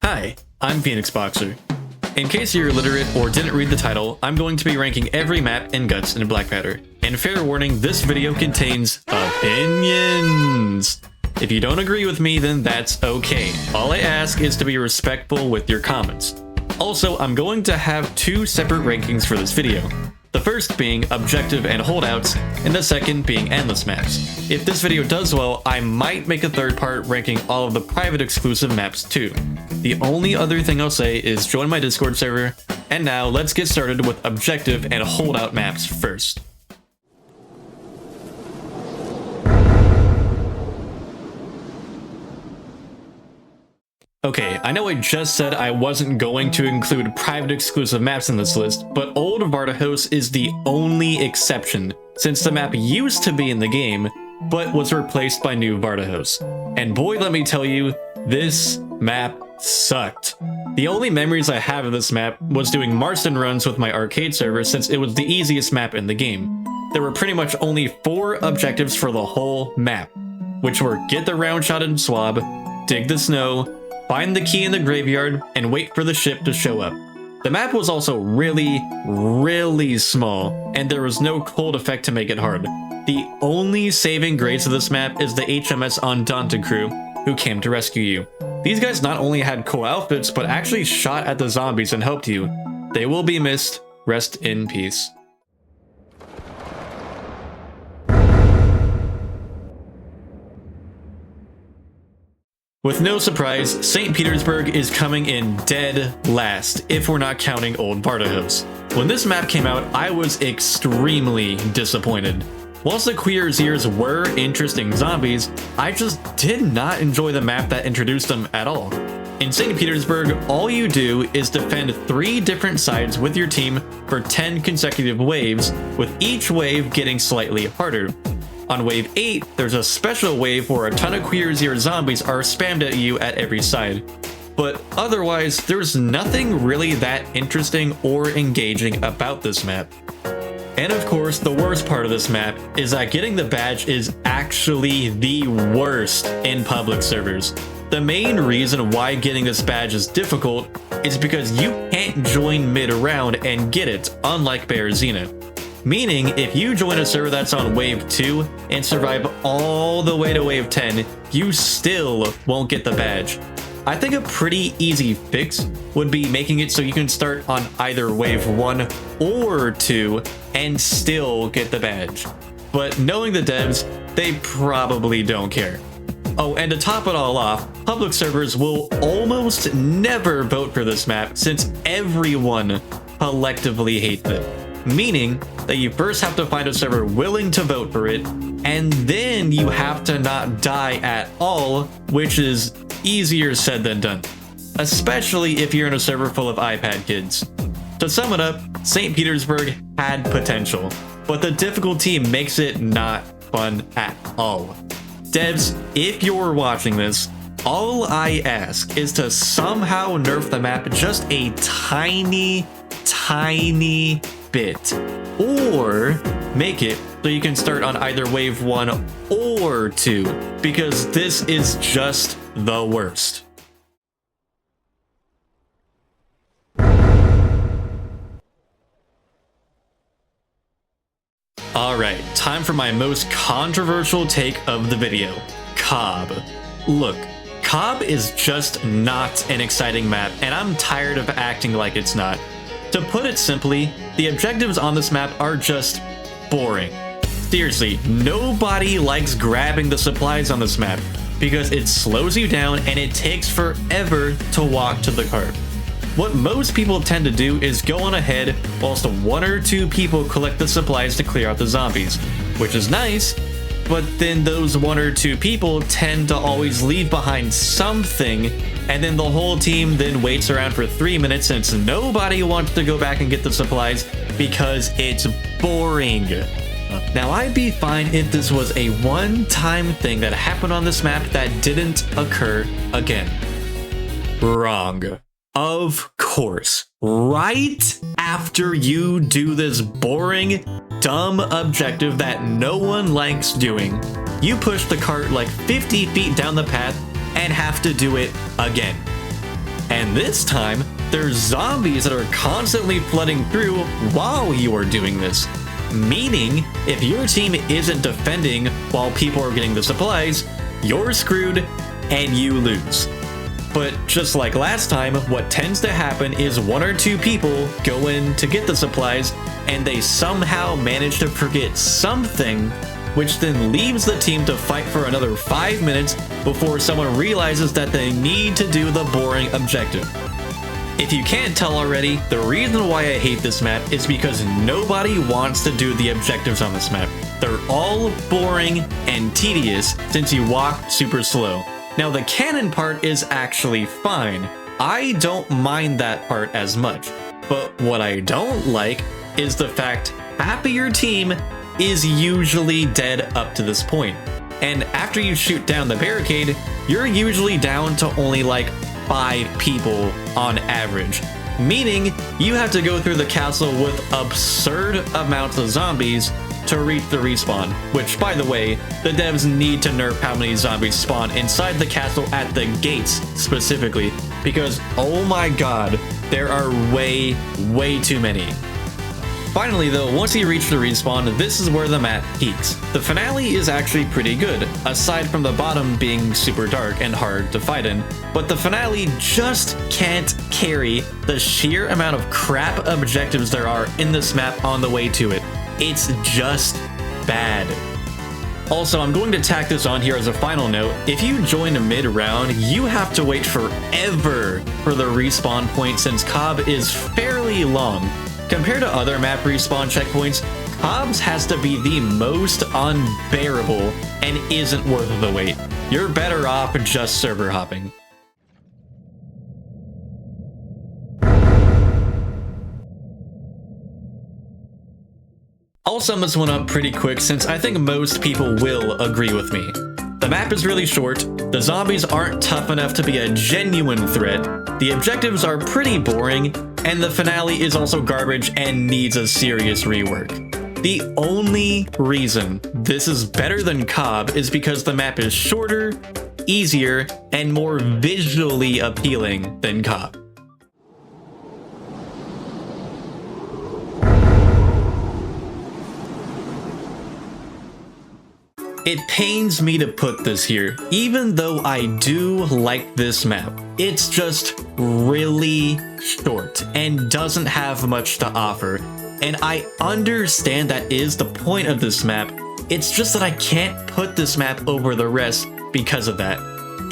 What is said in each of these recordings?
Hi, I'm Phoenix Boxer. In case you're illiterate or didn't read the title, I'm going to be ranking every map in Guts and Blackpowder. And fair warning, this video contains opinions. If you don't agree with me, then that's okay. All I ask is to be respectful with your comments. Also, I'm going to have two separate rankings for this video. The first being objective and holdouts, and the second being endless maps. If this video does well, I might make a third part ranking all of the private exclusive maps too. The only other thing I'll say is join my Discord server, and now let's get started with objective and holdout maps first. Okay, I know I just said I wasn't going to include private exclusive maps in this list, but Old Vardahouse is the only exception, since the map used to be in the game, but was replaced by New Vardahouse. And boy, let me tell you, this map sucked. The only memories I have of this map was doing Marston runs with my arcade server since it was the easiest map in the game. There were pretty much only 4 objectives for the whole map, which were get the round shot and swab, dig the snow, find the key in the graveyard, and wait for the ship to show up. The map was also really small, and there was no cold effect to make it hard. The only saving grace of this map is the HMS Undaunted crew, who came to rescue you. These guys not only had cool outfits, but actually shot at the zombies and helped you. They will be missed. Rest in peace. With no surprise, St. Petersburg is coming in dead last, if we're not counting Old Vardahouse. When this map came out, I was extremely disappointed. Whilst the Queerziers were interesting zombies, I just did not enjoy the map that introduced them at all. In St. Petersburg, all you do is defend 3 different sides with your team for 10 consecutive waves, with each wave getting slightly harder. On wave 8, there's a special wave where a ton of Queerzier zombies are spammed at you at every side. But otherwise, there's nothing really that interesting or engaging about this map. And of course, the worst part of this map is that getting the badge is actually the worst in public servers. The main reason why getting this badge is difficult is because you can't join mid-round and get it, unlike Berezina. Meaning, if you join a server that's on wave 2 and survive all the way to wave 10, you still won't get the badge. I think a pretty easy fix would be making it so you can start on either wave 1 or 2 and still get the badge. But knowing the devs, they probably don't care. Oh, and to top it all off, public servers will almost never vote for this map since everyone collectively hates it. Meaning that you first have to find a server willing to vote for it, and then you have to not die at all, which is easier said than done. Especially if you're in a server full of iPad kids. To sum it up, St. Petersburg had potential, but the difficulty makes it not fun at all. Devs, if you're watching this, all I ask is to somehow nerf the map just a tiny bit, or make it so you can start on either wave 1 or 2, because this is just the worst. Alright, time for my most controversial take of the video, Cobb. Look, Cobb is just not an exciting map, and I'm tired of acting like it's not. To put it simply, the objectives on this map are just boring. Seriously, nobody likes grabbing the supplies on this map because it slows you down and it takes forever to walk to the cart. What most people tend to do is go on ahead whilst 1 or 2 people collect the supplies to clear out the zombies, which is nice, but then those 1 or 2 people tend to always leave behind something, and then the whole team then waits around for 3 minutes since nobody wants to go back and get the supplies because it's boring. Now, I'd be fine if this was a one-time thing that happened on this map that didn't occur again. Wrong. Of course, right after you do this boring, dumb objective that no one likes doing, you push the cart like 50 feet down the path and have to do it again. And And this time, there's zombies that are constantly flooding through while you are doing this. Meaning, if your team isn't defending while people are getting the supplies, you're screwed and you lose. But just like last time, what tends to happen is one or two people go in to get the supplies and they somehow manage to forget something, which then leaves the team to fight for another 5 minutes before someone realizes that they need to do the boring objective. If you can't tell already, the reason why I hate this map is because nobody wants to do the objectives on this map. They're all boring and tedious since you walk super slow. Now the cannon part is actually fine. I don't mind that part as much. But what I don't like is the fact half of your team is usually dead up to this point. And after you shoot down the barricade, you're usually down to only like 5 people on average, meaning you have to go through the castle with absurd amounts of zombies to reach the respawn, which by the way, the devs need to nerf how many zombies spawn inside the castle at the gates specifically, because oh my god, there are way too many. Finally though, once you reach the respawn, this is where the map peaks. The finale is actually pretty good, aside from the bottom being super dark and hard to fight in, but the finale just can't carry the sheer amount of crap objectives there are in this map on the way to it. It's just bad. Also, I'm going to tack this on here as a final note. If you join mid-round, you have to wait forever for the respawn point since Cobb is fairly long. Compared to other map respawn checkpoints, Cobb's has to be the most unbearable and isn't worth the wait. You're better off just server hopping. I'll sum this one up pretty quick since I think most people will agree with me. The map is really short, the zombies aren't tough enough to be a genuine threat, the objectives are pretty boring, and the finale is also garbage and needs a serious rework. The only reason this is better than Cobb is because the map is shorter, easier, and more visually appealing than Cobb. It pains me to put this here, even though I do like this map. It's just really short and doesn't have much to offer. And I understand that is the point of this map. It's just that I can't put this map over the rest because of that.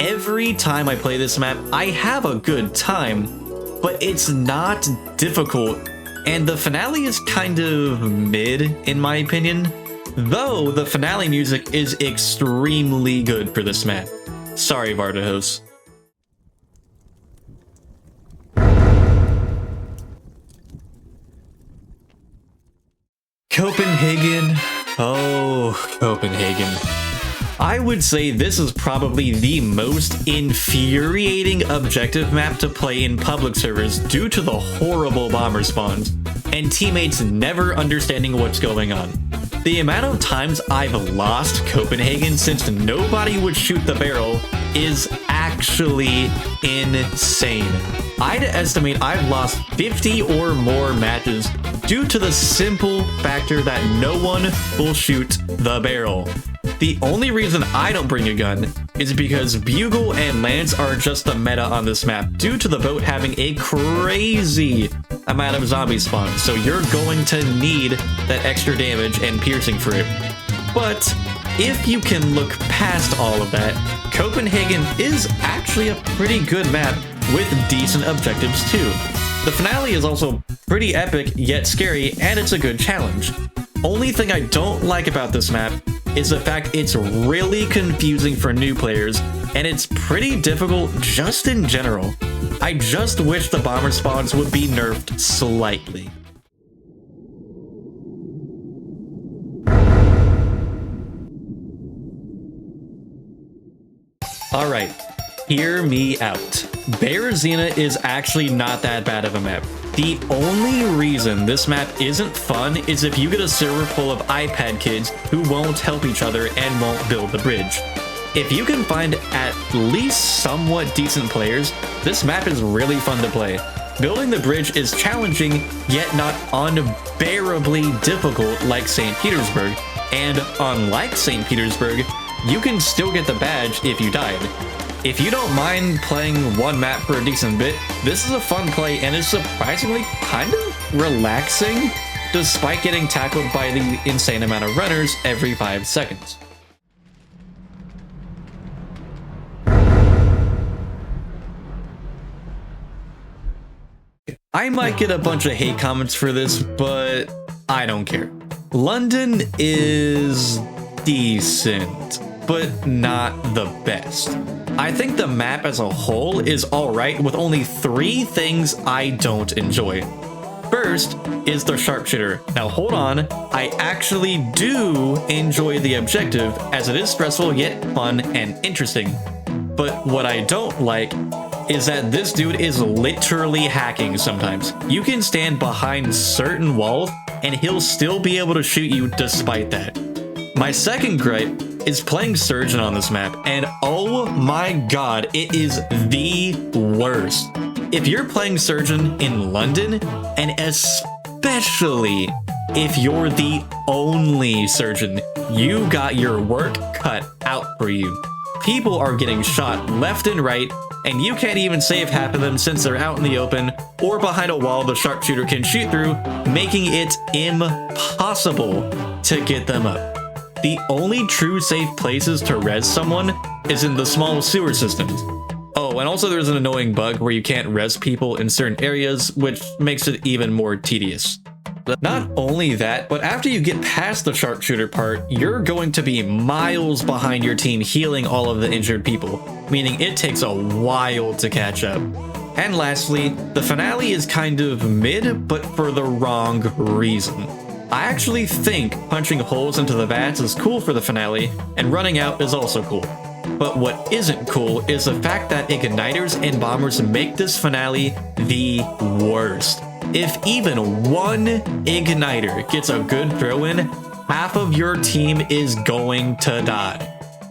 Every time I play this map, I have a good time, but it's not difficult. And the finale is kind of mid, in my opinion. Though the finale music is extremely good for this map. Sorry, Vardahos. Copenhagen. Oh, Copenhagen. I would say this is probably the most infuriating objective map to play in public servers due to the horrible bomber spawns and teammates never understanding what's going on. The amount of times I've lost Copenhagen since nobody would shoot the barrel is actually insane. I'd estimate I've lost 50 or more matches due to the simple factor that no one will shoot the barrel. The only reason I don't bring a gun is because Bugle and Lance are just the meta on this map due to the boat having a crazy amount of zombie spawns, so you're going to need that extra damage and piercing for it. But if you can look past all of that, Copenhagen is actually a pretty good map with decent objectives too. The finale is also pretty epic yet scary, and it's a good challenge. Only thing I don't like about this map is the fact it's really confusing for new players, and it's pretty difficult just in general. I just wish the bomber spawns would be nerfed slightly. Alright, hear me out. Berezina is actually not that bad of a map. The only reason this map isn't fun is if you get a server full of iPad kids who won't help each other and won't build the bridge. If you can find at least somewhat decent players, this map is really fun to play. Building the bridge is challenging, yet not unbearably difficult like St. Petersburg, and unlike St. Petersburg, you can still get the badge if you died. If you don't mind playing one map for a decent bit, this is a fun play and is surprisingly kind of relaxing, despite getting tackled by the insane amount of runners every 5 seconds. I might get a bunch of hate comments for this, but I don't care. London is decent, but not the best. I think the map as a whole is alright with only 3 things I don't enjoy. First is the sharpshooter. Now hold on, I actually do enjoy the objective as it is stressful yet fun and interesting. But what I don't like is that this dude is literally hacking sometimes. You can stand behind certain walls and he'll still be able to shoot you despite that. My second gripe is playing Surgeon on this map, and oh my god, it is the worst. If you're playing Surgeon in London, and especially if you're the only Surgeon, you got your work cut out for you. People are getting shot left and right, and you can't even save half of them since they're out in the open or behind a wall the sharpshooter can shoot through, making it impossible to get them up. The only true safe places to res someone is in the small sewer systems. Oh, and also there's an annoying bug where you can't res people in certain areas, which makes it even more tedious. Not only that, but after you get past the sharpshooter part, you're going to be miles behind your team healing all of the injured people, meaning it takes a while to catch up. And lastly, the finale is kind of mid, but for the wrong reason. I actually think punching holes into the vats is cool for the finale, and running out is also cool. But what isn't cool is the fact that igniters and bombers make this finale the worst. If even one igniter gets a good throw in, half of your team is going to die.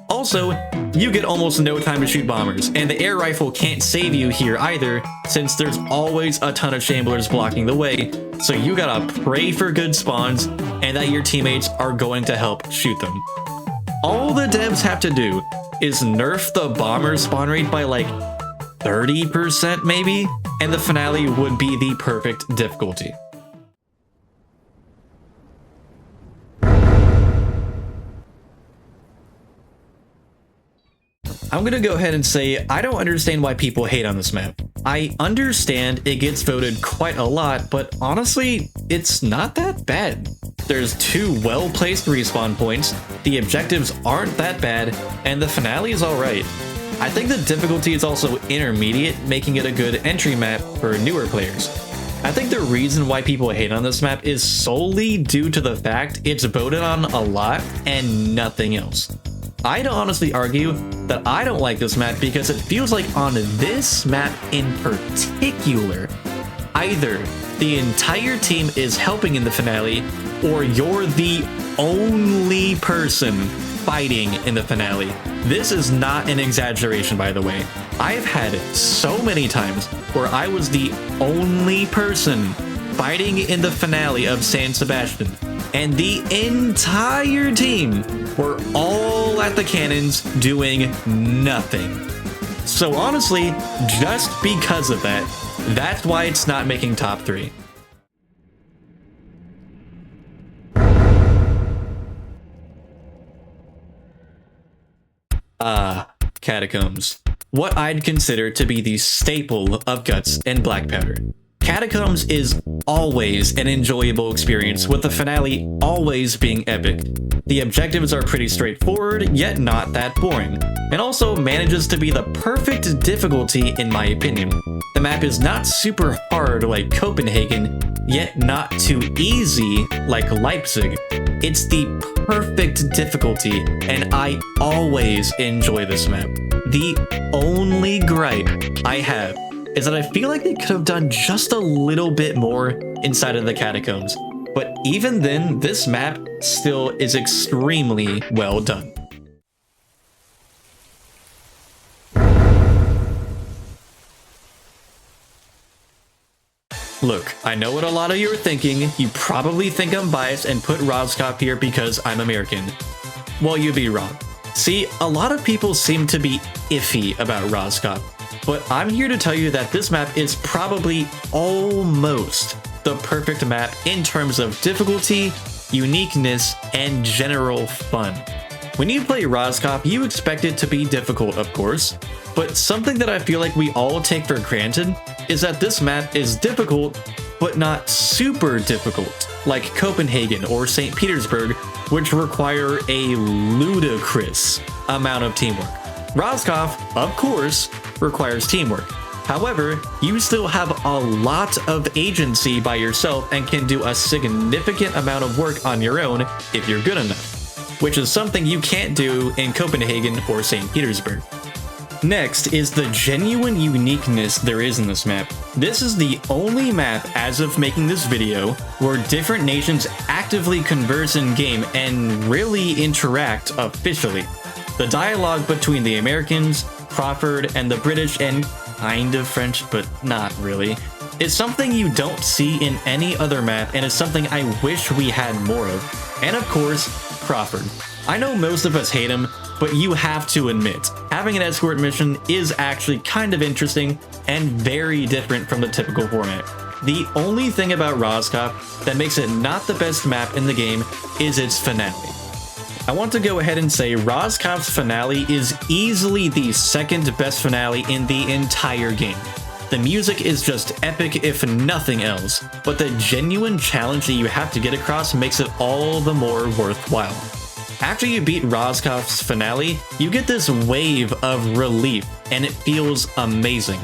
Also, you get almost no time to shoot bombers, and the air rifle can't save you here either, since there's always a ton of shamblers blocking the way, so you gotta pray for good spawns and that your teammates are going to help shoot them. All the devs have to do is nerf the bomber spawn rate by like 30% maybe, and the finale would be the perfect difficulty. I'm gonna go ahead and say I don't understand why people hate on this map. I understand it gets voted quite a lot, but honestly, it's not that bad. There's 2 well-placed respawn points, the objectives aren't that bad, and the finale is alright. I think the difficulty is also intermediate, making it a good entry map for newer players. I think the reason why people hate on this map is solely due to the fact it's voted on a lot and nothing else. I'd honestly argue that I don't like this map because it feels like on this map in particular, either the entire team is helping in the finale or you're the only person fighting in the finale. This is not an exaggeration, by the way. I've had it so many times where I was the only person fighting in the finale of San Sebastian, and the entire team were all at the cannons doing nothing. So honestly, just because of that, that's why it's not making top 3. Catacombs. What I'd consider to be the staple of Guts and Blackpowder. Catacombs is always an enjoyable experience, with the finale always being epic. The objectives are pretty straightforward, yet not that boring, and also manages to be the perfect difficulty in my opinion. The map is not super hard like Copenhagen, yet not too easy like Leipzig. It's the perfect difficulty, and I always enjoy this map. The only gripe I have is that I feel like they could have done just a little bit more inside of the catacombs. But even then, this map still is extremely well done. Look, I know what a lot of you are thinking. You probably think I'm biased and put Roscoff here because I'm American. Well, you'd be wrong. See, a lot of people seem to be iffy about Roscoff, but I'm here to tell you that this map is probably almost the perfect map in terms of difficulty, uniqueness, and general fun. When you play Roscoff, you expect it to be difficult, of course, but something that I feel like we all take for granted is that this map is difficult, but not super difficult, like Copenhagen or St. Petersburg, which require a ludicrous amount of teamwork. Roscoff, of course, requires teamwork. However, you still have a lot of agency by yourself and can do a significant amount of work on your own if you're good enough, which is something you can't do in Copenhagen or St. Petersburg. Next is the genuine uniqueness there is in this map. This is the only map as of making this video where different nations actively converse in game and really interact officially. The dialogue between the Americans, Crawford, and the British, and kind of French, but not really, is something you don't see in any other map and is something I wish we had more of. And of course, Crawford. I know most of us hate him, but you have to admit, having an escort mission is actually kind of interesting and very different from the typical format. The only thing about Roscoff that makes it not the best map in the game is its finale. I want to go ahead and say Roscoff's finale is easily the second best finale in the entire game. The music is just epic if nothing else, but the genuine challenge that you have to get across makes it all the more worthwhile. After you beat Roscoff's finale, you get this wave of relief, and it feels amazing.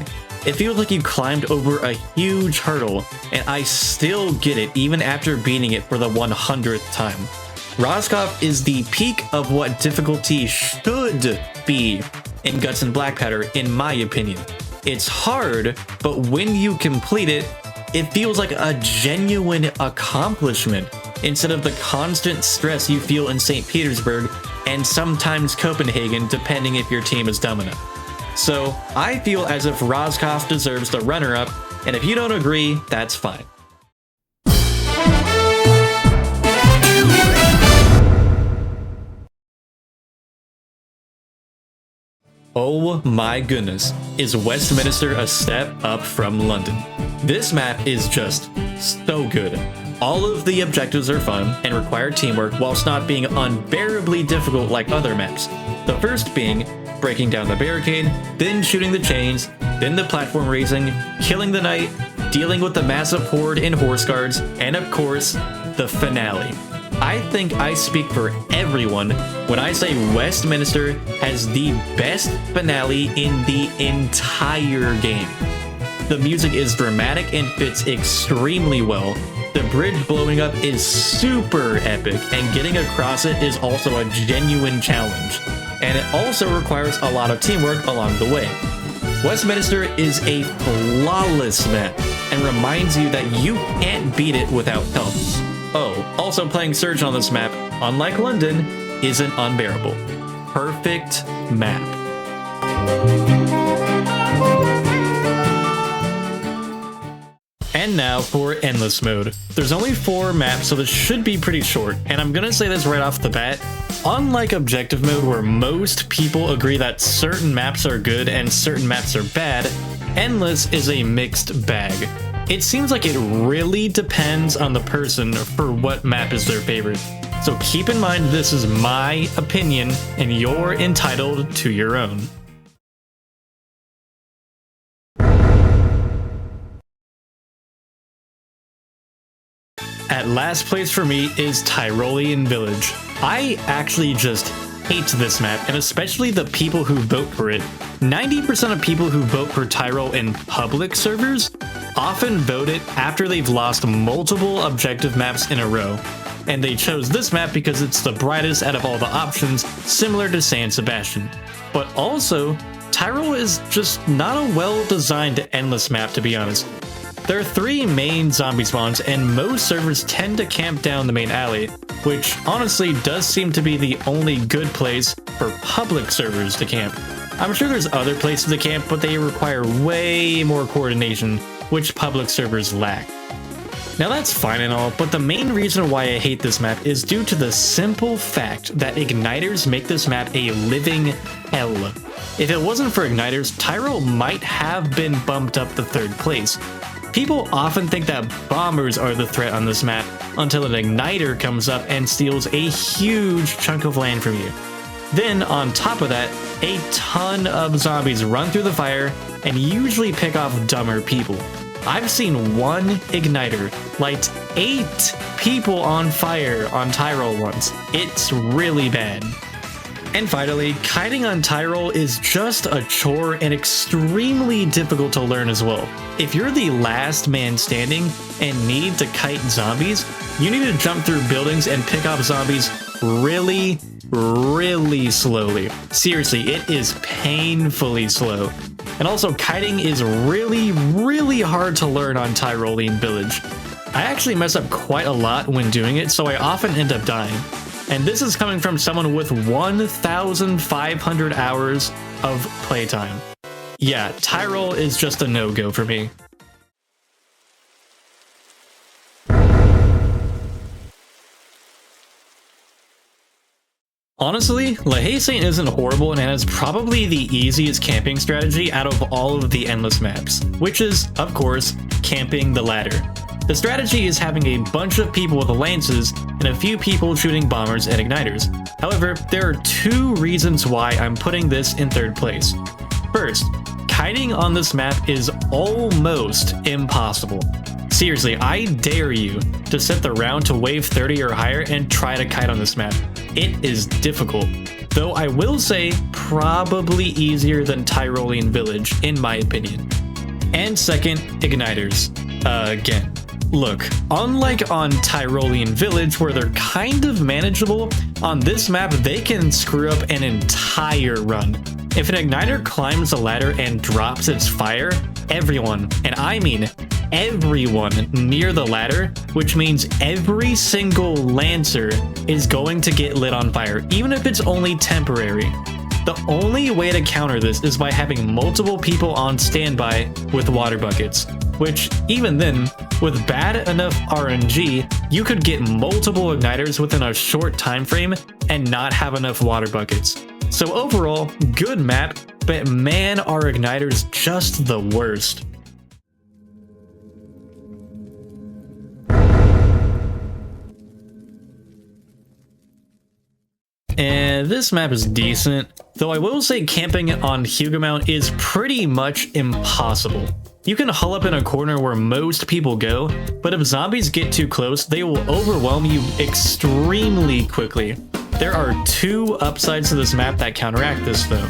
It feels like you climbed over a huge hurdle, and I still get it even after beating it for the 100th time. Roscoff is the peak of what difficulty should be in Guts and Blackpowder, in my opinion. It's hard, but when you complete it, it feels like a genuine accomplishment instead of the constant stress you feel in St. Petersburg and sometimes Copenhagen, depending if your team is dumb enough. So I feel as if Roscoff deserves the runner-up, and if you don't agree, that's fine. Oh my goodness, is Westminster a step up from London? This map is just so good. All of the objectives are fun and require teamwork whilst not being unbearably difficult like other maps. The first being breaking down the barricade, then shooting the chains, then the platform raising, killing the knight, dealing with the massive horde in horse guards, and of course, the finale. I think I speak for everyone when I say Westminster has the best finale in the entire game. The music is dramatic and fits extremely well. The bridge blowing up is super epic, and getting across it is also a genuine challenge. And it also requires a lot of teamwork along the way. Westminster is a flawless map and reminds you that you can't beat it without help. Oh, also playing Surge on this map, unlike London, isn't unbearable. Perfect map. And now for Endless Mode. There's only 4 maps, so this should be pretty short, and I'm gonna say this right off the bat. Unlike Objective Mode, where most people agree that certain maps are good and certain maps are bad, Endless is a mixed bag. It seems like it really depends on the person for what map is their favorite. So keep in mind this is my opinion, and you're entitled to your own. At last place for me is Tyrolean Village. I actually just hate this map, and especially the people who vote for it. 90% of people who vote for Tyrol in public servers often vote it after they've lost multiple objective maps in a row. And they chose this map because it's the brightest out of all the options, similar to San Sebastian. But also, Tyrol is just not a well-designed endless map, to be honest. There are 3 main zombie spawns, and most servers tend to camp down the main alley, which honestly does seem to be the only good place for public servers to camp. I'm sure there's other places to camp, but they require way more coordination, which public servers lack. Now that's fine and all, but the main reason why I hate this map is due to the simple fact that igniters make this map a living hell. If it wasn't for igniters, Tyrol might have been bumped up to 3rd place. People often think that bombers are the threat on this map until an igniter comes up and steals a huge chunk of land from you. Then, on top of that, a ton of zombies run through the fire and usually pick off dumber people. I've seen one igniter light 8 people on fire on Tyrol once. It's really bad. And finally, kiting on Tyrol is just a chore and extremely difficult to learn as well. If you're the last man standing and need to kite zombies, you need to jump through buildings and pick off zombies really slowly. Seriously, it is painfully slow. And also, kiting is really hard to learn on Tyrolean Village. I actually mess up quite a lot when doing it, so I often end up dying. And this is coming from someone with 1,500 hours of playtime. Yeah, Tyrol is just a no-go for me. Honestly, La Haye Saint isn't horrible and is probably the easiest camping strategy out of all of the endless maps, which is, of course, camping the ladder. The strategy is having a bunch of people with lances and a few people shooting bombers and igniters. However, there are 2 reasons why I'm putting this in 3rd place. First, kiting on this map is almost impossible. Seriously, I dare you to set the round to wave 30 or higher and try to kite on this map. It is difficult, though I will say probably easier than Tyrolean Village in my opinion. And second, igniters. Again. Look, unlike on Tyrolean Village where they're kind of manageable, on this map they can screw up an entire run. If an igniter climbs the ladder and drops its fire, everyone, and I mean everyone near the ladder, which means every single Lancer is going to get lit on fire, even if it's only temporary. The only way to counter this is by having multiple people on standby with water buckets, which even then, with bad enough RNG, you could get multiple igniters within a short time frame and not have enough water buckets. So overall, good map, but man, are igniters just the worst. And this map is decent, though I will say camping on Huguenot is pretty much impossible. You can hull up in a corner where most people go, but if zombies get too close, they will overwhelm you extremely quickly. There are 2 upsides to this map that counteract this though.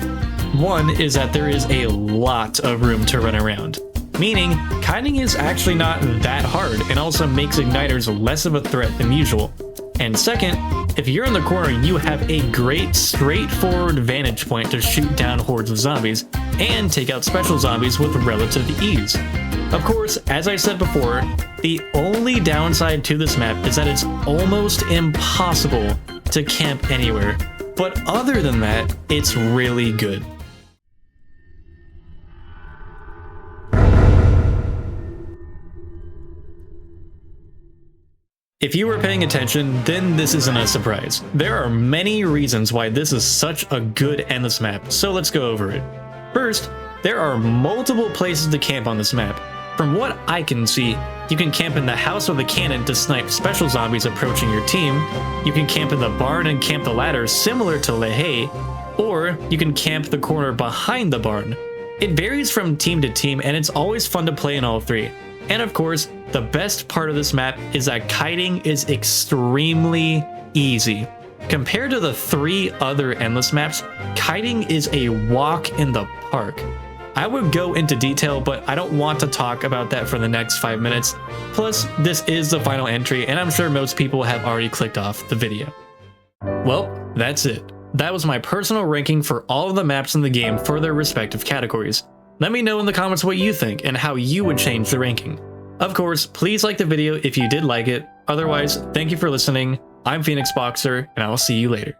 One is that there is a lot of room to run around, meaning kiting is actually not that hard and also makes igniters less of a threat than usual. And second, if you're in the corner, you have a great straightforward vantage point to shoot down hordes of zombies and take out special zombies with relative ease. Of course, as I said before, the only downside to this map is that it's almost impossible to camp anywhere, but other than that, it's really good. If you were paying attention, then this isn't a surprise. There are many reasons why this is such a good endless map, so let's go over it. First, there are multiple places to camp on this map. From what I can see, you can camp in the house with a cannon to snipe special zombies approaching your team, you can camp in the barn and camp the ladder similar to La Haye, or you can camp the corner behind the barn. It varies from team to team and it's always fun to play in all 3. And of course, the best part of this map is that kiting is extremely easy. Compared to the 3 other endless maps, kiting is a walk in the park. I would go into detail, but I don't want to talk about that for the next 5 minutes. Plus, this is the final entry, and I'm sure most people have already clicked off the video. Well, that's it. That was my personal ranking for all of the maps in the game for their respective categories. Let me know in the comments what you think and how you would change the ranking. Of course, please like the video if you did like it. Otherwise, thank you for listening. I'm Phoenix Boxer, and I'll see you later.